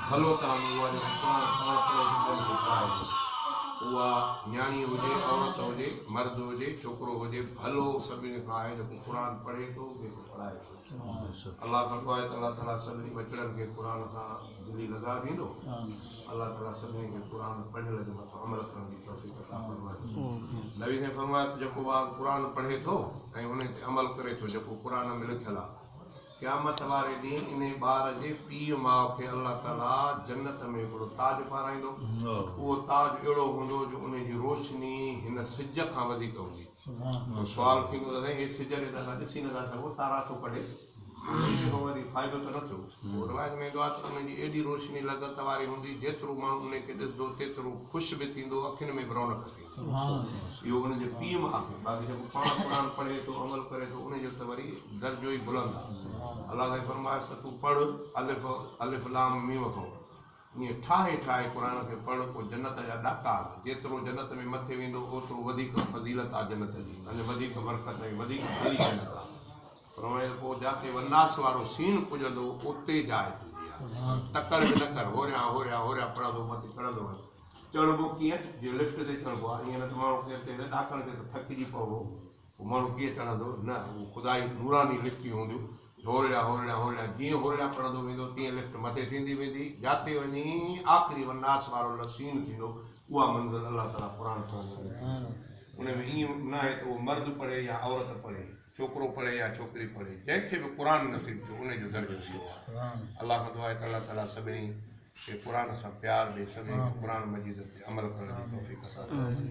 भलो काम हुआ जो कुरान पढ़ण खे पढ़ाए थो उहा न्याणी हुजे औरत हुजे मर्द हुजे छोकिरो हुजे भलो सभिनी खां आहे जेको क़ुरान पढ़े थो ॿिए खे पढ़ाए थो अलाह खां दुआ आहे त अलाह ताला सभिनी बचड़नि खे क़ुरान सां दिली लॻा ॾींदो अलाह ताला सभिनी खे क़ुरान पढ़ण जे मथां अमल करण जी तौफ़ीक़ अता फरमाए नबी ने फरमाया त जेको ॿारु क़ुरान पढ़े थो ऐं उन ते अमल करे थो जेको क़ुरान में लिखियलु आहे क़यामत वारे ॾींहुं इन ॿार जे पीउ माउ खे अलाह ताला जन्नत में हिकिड़ो ताज पाराईंदो उहो ताज अहिड़ो हूंदो जो उन जी रोशनी हिन सिज खां वधीक हूंदी सुवालु थींदो त साईं सिज खे त असां ॾिसी नथा सघूं तारा थो पढ़े खां वरी फ़ाइदो त न थियो रिवायत में ईंदो आहे त उनजी एॾी रोशनी लज़त वारी हूंदी जेतिरो माण्हू उनखे ॾिसंदो तेतिरो ख़ुशि बि थींदो अखियुनि में बि रौनक थींदी इहो उनजे पीउ मां आहे बाक़ी जेको पाण क़ुरान पढ़े थो अमल करे थो उनजो त वरी दर्जो ई बुलंद आहे अलाह ताईं फरमाइश त तूं पढ़ अलिफ अलिफ लाम मीम खां ईअं ठाहे ठाहे क़ुरान खे पढ़ पोइ जन्नत जा ॾाका जेतिरो जन्नत में मथे वेंदो ओतिरो वधीक फज़ीलत आहे जन्नत जी अने वधीक बरकत ऐं वधीक भली जन्नत आहे फरमाए पोइ जिते वनास वारो सीन पुॼंदो उते जाइ तुंहिंजी आहे तकड़ बि न कर होरियां होरियां होरियां पढ़ंदो मथे चढ़ंदो चढ़िबो कीअं जीअं लिफ्ट ते चढ़िबो आहे ईअं न त माण्हू केरु ॾाकण ते त थकिजी पवंदो पोइ माण्हू कीअं चढ़ंदो न उहो ख़ुदा जी नूरानी लिफ्टियूं हूंदियूं होरियां होरियां होरियां जीअं होरियां पढ़ंदो वेंदो तीअं लिफ्ट मथे थींदी वेंदी जिते वञी आख़िरी वनास वारो सीन थींदो उहा मंज़िल अलाह ताला क़ुरान उन में ईअं न आहे त उहो मर्द पढ़े या औरत पढ़े छोकिरो पढ़े या छोकिरी पढ़े जंहिंखे बि क़ुरान नसीब थियो उनजो दर्जो थियो आहे अलाह खां दुआ आहे त अलाह ताला सभिनी खे क़ुरान सां प्यार ॾे सभिनी खे क़ुरान मजीद ते अमल करण जी तौफ़ीक़ अता फरमाए।